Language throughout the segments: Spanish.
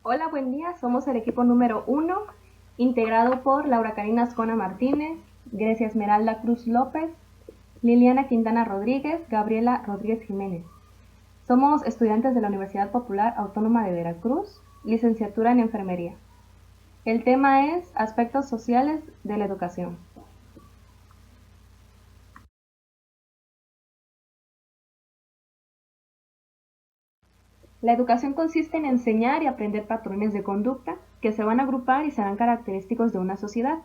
Hola, buen día. Somos el equipo número 1, integrado por Laura Karina Ascona Martínez, Grecia Esmeralda Cruz López, Liliana Quintana Rodríguez, Gabriela Rodríguez Jiménez. Somos estudiantes de la Universidad Popular Autónoma de Veracruz, licenciatura en Enfermería. El tema es aspectos sociales de la educación. La educación consiste en enseñar y aprender patrones de conducta que se van a agrupar y serán característicos de una sociedad.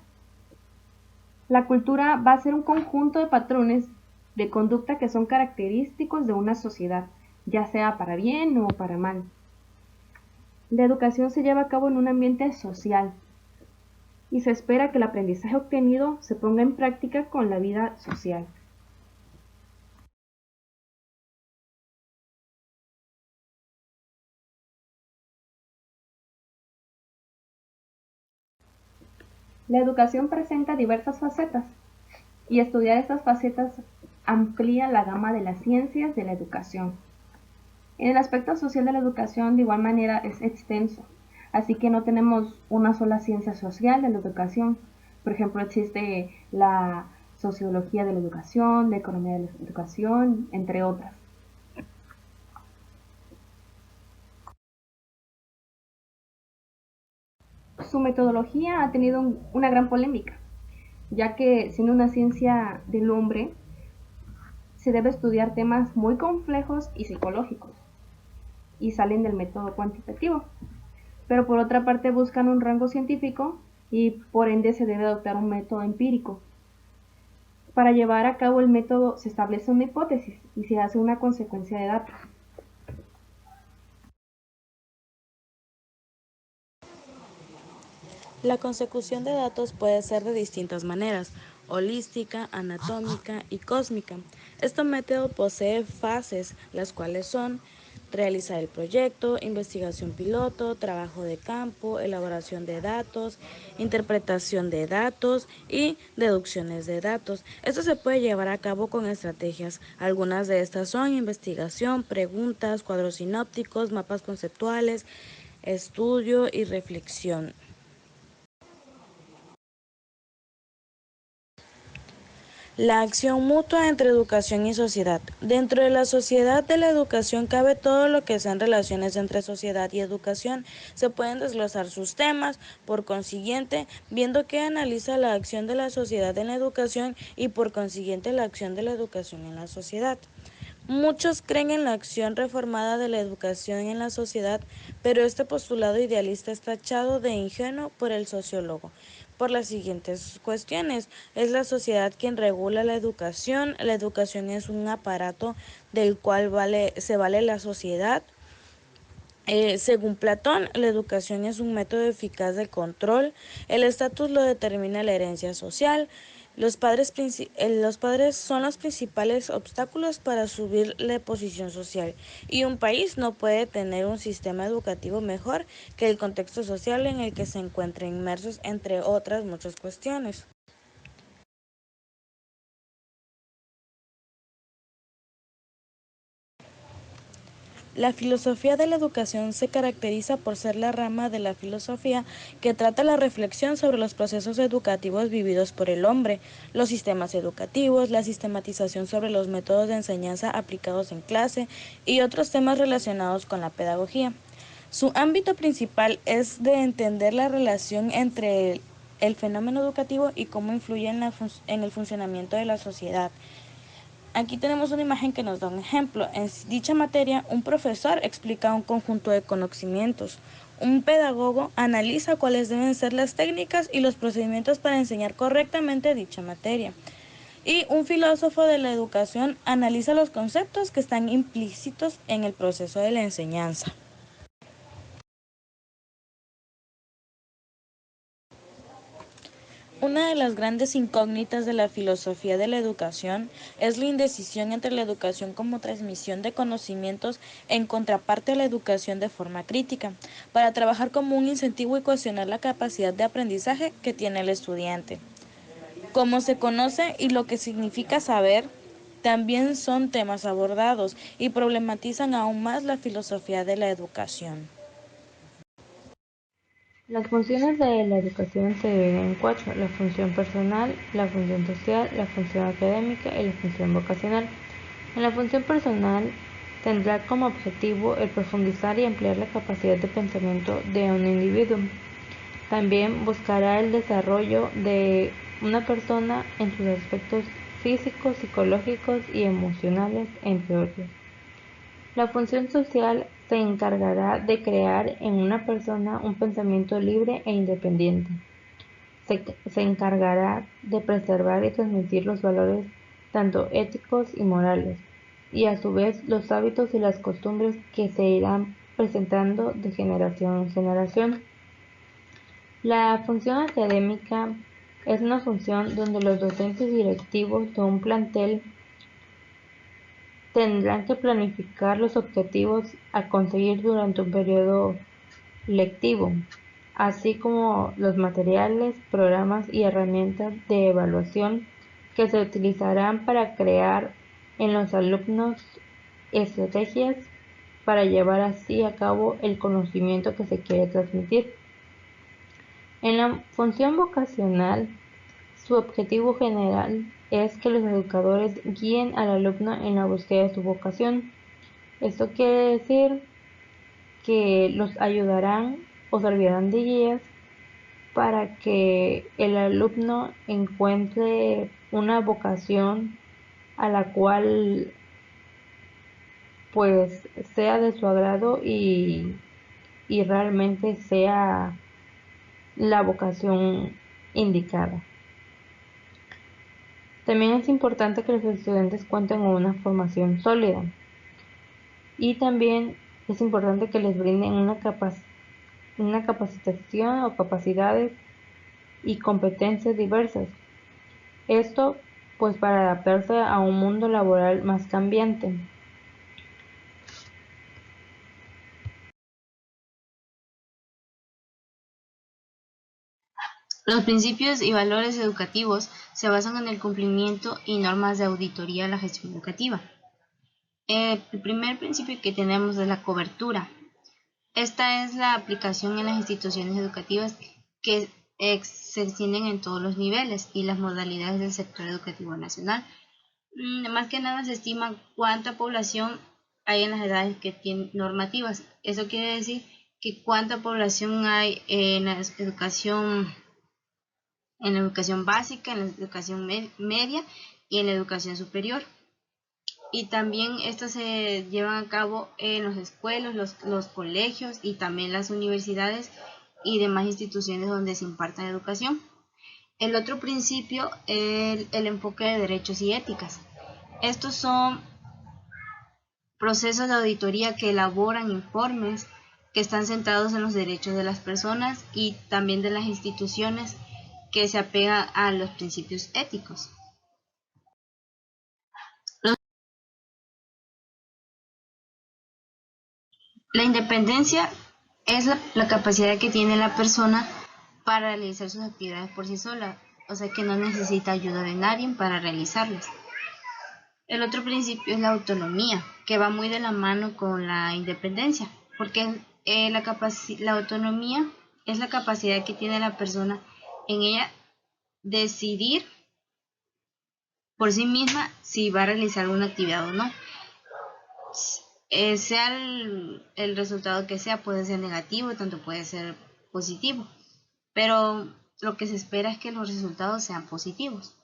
La cultura va a ser un conjunto de patrones de conducta que son característicos de una sociedad, ya sea para bien o para mal. La educación se lleva a cabo en un ambiente social y se espera que el aprendizaje obtenido se ponga en práctica con la vida social. La educación presenta diversas facetas y estudiar estas facetas amplía la gama de las ciencias de la educación. En el aspecto social de la educación, de igual manera, es extenso, así que no tenemos una sola ciencia social de la educación. Por ejemplo, existe la sociología de la educación, la economía de la educación, entre otras. Su metodología ha tenido una gran polémica, ya que siendo una ciencia del hombre, se debe estudiar temas muy complejos y psicológicos, y salen del método cuantitativo. Pero por otra parte buscan un rango científico y por ende se debe adoptar un método empírico. Para llevar a cabo el método se establece una hipótesis y se hace una consecuencia de datos. La consecución de datos puede ser de distintas maneras: holística, anatómica y cósmica. Este método posee fases, las cuales son realizar el proyecto, investigación piloto, trabajo de campo, elaboración de datos, interpretación de datos y deducciones de datos. Esto se puede llevar a cabo con estrategias. Algunas de estas son investigación, preguntas, cuadros sinópticos, mapas conceptuales, estudio y reflexión. La acción mutua entre educación y sociedad. Dentro de la sociedad de la educación cabe todo lo que sean relaciones entre sociedad y educación. Se pueden desglosar sus temas, por consiguiente, viendo que analiza la acción de la sociedad en la educación y por consiguiente la acción de la educación en la sociedad. Muchos creen en la acción reformada de la educación en la sociedad, pero este postulado idealista es tachado de ingenuo por el sociólogo por las siguientes cuestiones. Es la sociedad quien regula la educación es un aparato del cual se vale la sociedad. Según Platón, la educación es un método eficaz de control. El estatus lo determina la herencia social. Los padres son los principales obstáculos para subir la posición social, y un país no puede tener un sistema educativo mejor que el contexto social en el que se encuentra inmersos, entre otras muchas cuestiones. La filosofía de la educación se caracteriza por ser la rama de la filosofía que trata la reflexión sobre los procesos educativos vividos por el hombre, los sistemas educativos, la sistematización sobre los métodos de enseñanza aplicados en clase y otros temas relacionados con la pedagogía. Su ámbito principal es de entender la relación entre el fenómeno educativo y cómo influye en el funcionamiento de la sociedad. Aquí tenemos una imagen que nos da un ejemplo. En dicha materia, un profesor explica un conjunto de conocimientos. Un pedagogo analiza cuáles deben ser las técnicas y los procedimientos para enseñar correctamente dicha materia. Y un filósofo de la educación analiza los conceptos que están implícitos en el proceso de la enseñanza. Una de las grandes incógnitas de la filosofía de la educación es la indecisión entre la educación como transmisión de conocimientos en contraparte a la educación de forma crítica, para trabajar como un incentivo y cuestionar la capacidad de aprendizaje que tiene el estudiante. Cómo se conoce y lo que significa saber también son temas abordados y problematizan aún más la filosofía de la educación. Las funciones de la educación se dividen en cuatro: la función personal, la función social, la función académica y la función vocacional. En la función personal tendrá como objetivo el profundizar y ampliar la capacidad de pensamiento de un individuo. También buscará el desarrollo de una persona en sus aspectos físicos, psicológicos y emocionales, entre otros. La función social se encargará de crear en una persona un pensamiento libre e independiente. Se encargará de preservar y transmitir los valores tanto éticos y morales, y a su vez los hábitos y las costumbres que se irán presentando de generación en generación. La función académica es una función donde los docentes y directivos de un plantel tendrán que planificar los objetivos a conseguir durante un periodo lectivo, así como los materiales, programas y herramientas de evaluación que se utilizarán para crear en los alumnos estrategias para llevar así a cabo el conocimiento que se quiere transmitir. En la función vocacional, su objetivo general es que los educadores guíen al alumno en la búsqueda de su vocación. Esto quiere decir que los ayudarán o servirán de guías para que el alumno encuentre una vocación a la cual pues sea de su agrado y realmente sea la vocación indicada. También es importante que los estudiantes cuenten con una formación sólida y también es importante que les brinden una capacitación o capacidades y competencias diversas. Esto pues para adaptarse a un mundo laboral más cambiante. Los principios y valores educativos se basan en el cumplimiento y normas de auditoría de la gestión educativa. El primer principio que tenemos es la cobertura. Esta es la aplicación en las instituciones educativas que se extienden en todos los niveles y las modalidades del sector educativo nacional. Más que nada se estima cuánta población hay en las edades que tienen normativas. Eso quiere decir que cuánta población hay en la educación básica, en la educación media y en la educación superior. Y también estas se llevan a cabo en las escuelas, los colegios y también las universidades y demás instituciones donde se imparta educación. El otro principio es el enfoque de derechos y éticas. Estos son procesos de auditoría que elaboran informes que están centrados en los derechos de las personas y también de las instituciones que se apegan a los principios éticos. La independencia es la capacidad que tiene la persona para realizar sus actividades por sí sola, o sea que no necesita ayuda de nadie para realizarlas. El otro principio es la autonomía, que va muy de la mano con la independencia, porque la autonomía es la capacidad que tiene la persona en ella decidir por sí misma si va a realizar una actividad o no. Sea el resultado que sea, puede ser negativo, tanto puede ser positivo, pero lo que se espera es que los resultados sean positivos.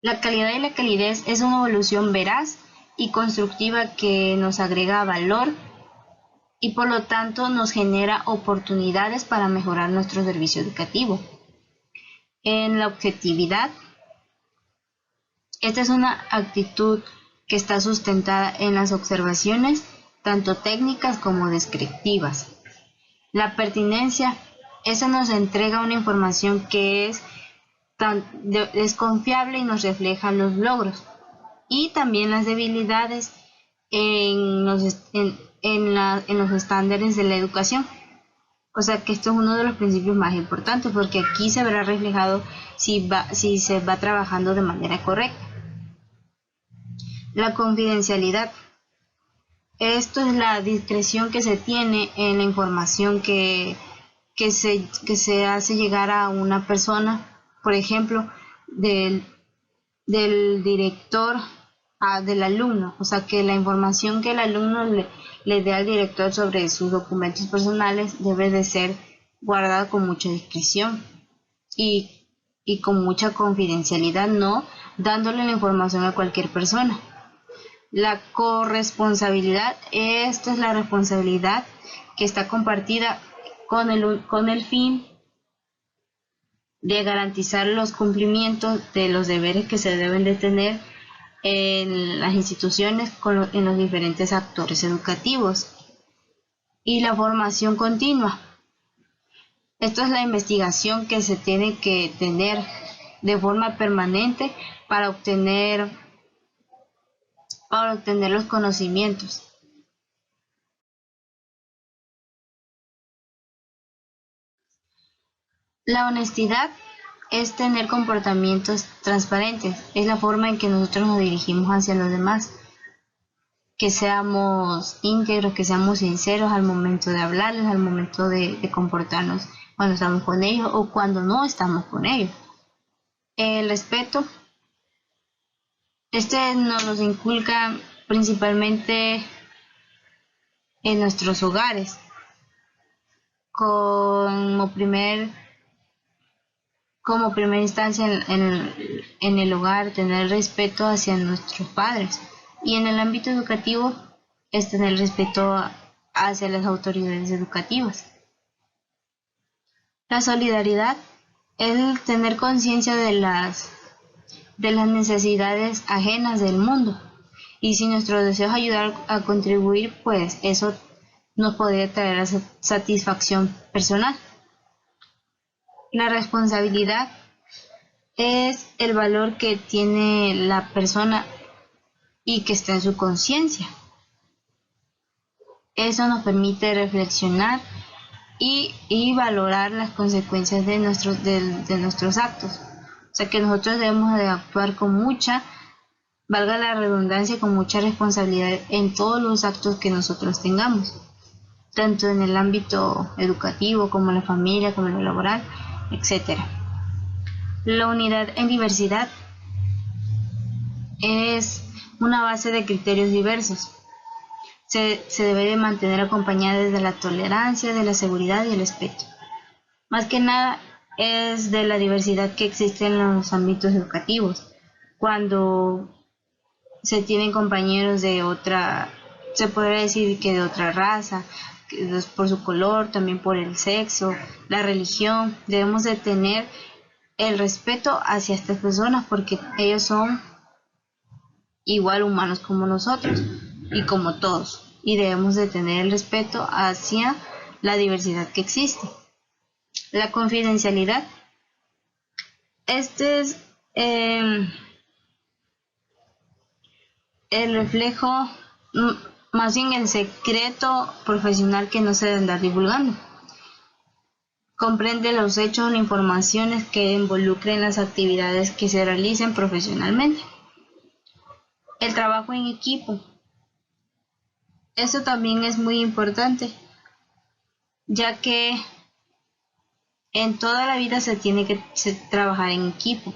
La calidad y la calidez es una evolución veraz y constructiva que nos agrega valor y por lo tanto nos genera oportunidades para mejorar nuestro servicio educativo. En la objetividad, esta es una actitud que está sustentada en las observaciones, tanto técnicas como descriptivas. La pertinencia, esa nos entrega una información que es confiable y nos refleja los logros. Y también las debilidades en los estándares de la educación. O sea que esto es uno de los principios más importantes porque aquí se verá reflejado si se va trabajando de manera correcta. La confidencialidad. Esto es la discreción que se tiene en la información que se hace llegar a una persona, por ejemplo, del director del alumno, o sea que la información que el alumno le dé al director sobre sus documentos personales debe de ser guardada con mucha discreción y con mucha confidencialidad, no dándole la información a cualquier persona. La corresponsabilidad, esta es la responsabilidad que está compartida con el fin de garantizar los cumplimientos de los deberes que se deben de tener en las instituciones en los diferentes actores educativos. Y la formación continua. Esto es la investigación que se tiene que tener de forma permanente para obtener los conocimientos. La honestidad es tener comportamientos transparentes, es la forma en que nosotros nos dirigimos hacia los demás, que seamos íntegros, que seamos sinceros al momento de hablarles, al momento de comportarnos cuando estamos con ellos o cuando no estamos con ellos. El respeto, nos los inculca principalmente en nuestros hogares, como primera instancia en el hogar, tener respeto hacia nuestros padres, y en el ámbito educativo es tener respeto hacia las autoridades educativas. La solidaridad es tener conciencia de las necesidades ajenas del mundo, y si nuestro deseo es ayudar a contribuir, pues eso nos podría traer a satisfacción personal. La responsabilidad es el valor que tiene la persona y que está en su conciencia. Eso nos permite reflexionar y valorar las consecuencias de nuestros actos. O sea que nosotros debemos de actuar con mucha, valga la redundancia, con mucha responsabilidad en todos los actos que nosotros tengamos, tanto en el ámbito educativo como en la familia, como en lo laboral, etc. La unidad en diversidad es una base de criterios diversos. Se debe de mantener acompañada desde la tolerancia, de la seguridad y el respeto. Más que nada es de la diversidad que existe en los ámbitos educativos. Cuando se tienen compañeros de otra, se podría decir que de otra raza, por su color, también por el sexo, la religión, debemos de tener el respeto hacia estas personas porque ellos son igual humanos como nosotros y como todos, y debemos de tener el respeto hacia la diversidad que existe. La confidencialidad, este es el reflejo, más bien el secreto profesional que no se debe andar divulgando. Comprende los hechos o informaciones que involucren las actividades que se realicen profesionalmente. El trabajo en equipo. Eso también es muy importante, ya que en toda la vida se tiene que trabajar en equipo.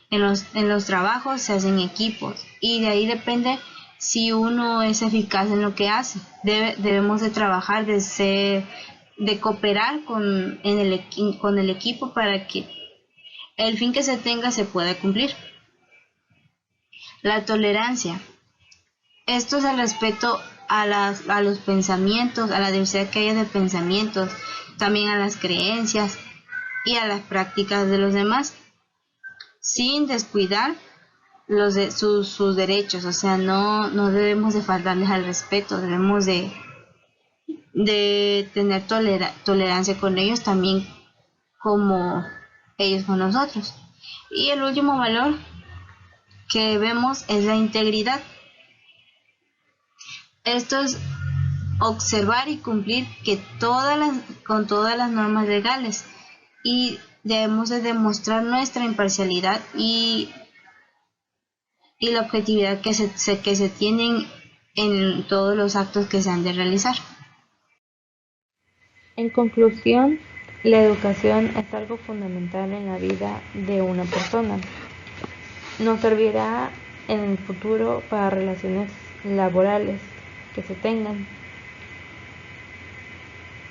En los trabajos se hacen equipos y de ahí depende si uno es eficaz en lo que hace. Debemos de trabajar, de cooperar con el equipo para que el fin que se tenga se pueda cumplir. La tolerancia. Esto es el respeto a los pensamientos, a la diversidad que haya de pensamientos, también a las creencias y a las prácticas de los demás, sin descuidar sus derechos. O sea, no debemos de faltarles al respeto, debemos de tener tolerancia con ellos también como ellos con nosotros. Y el último valor que vemos es la integridad. Esto es observar y cumplir con todas las normas legales, y debemos de demostrar nuestra imparcialidad y la objetividad que se tienen en todos los actos que se han de realizar. En conclusión, la educación es algo fundamental en la vida de una persona. Nos servirá en el futuro para relaciones laborales que se tengan.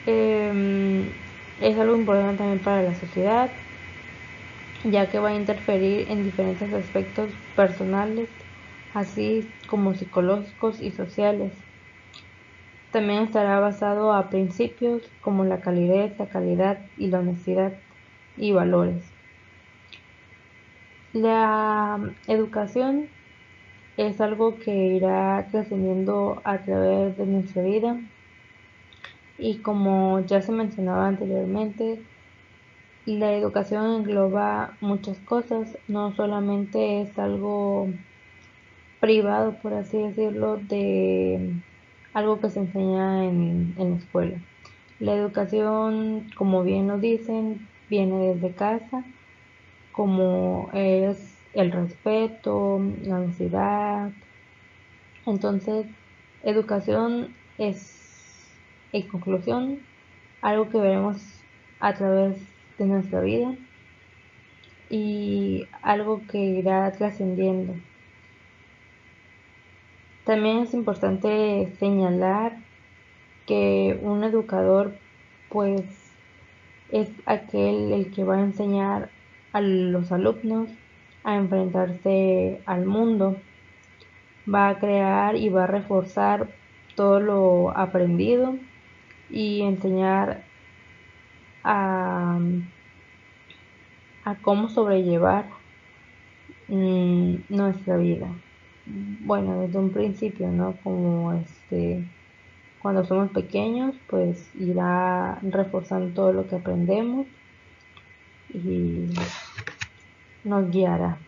Es algo importante también para la sociedad, ya que va a interferir en diferentes aspectos personales, así como psicológicos y sociales. También estará basado a principios como la calidez, la calidad y la honestidad y valores. La educación es algo que irá creciendo a través de nuestra vida y como ya se mencionaba anteriormente, la educación engloba muchas cosas, no solamente es algo privado, por así decirlo, de algo que se enseña en la escuela. La educación, como bien lo dicen, viene desde casa, como es el respeto, la honestidad. Entonces, educación es, en conclusión, algo que veremos a través de nuestra vida y algo que irá trascendiendo. También es importante señalar que un educador pues es aquel el que va a enseñar a los alumnos a enfrentarse al mundo, va a crear y va a reforzar todo lo aprendido y enseñar a, a cómo sobrellevar nuestra vida. Bueno, desde un principio, ¿no? Como cuando somos pequeños, pues irá reforzando todo lo que aprendemos y nos guiará.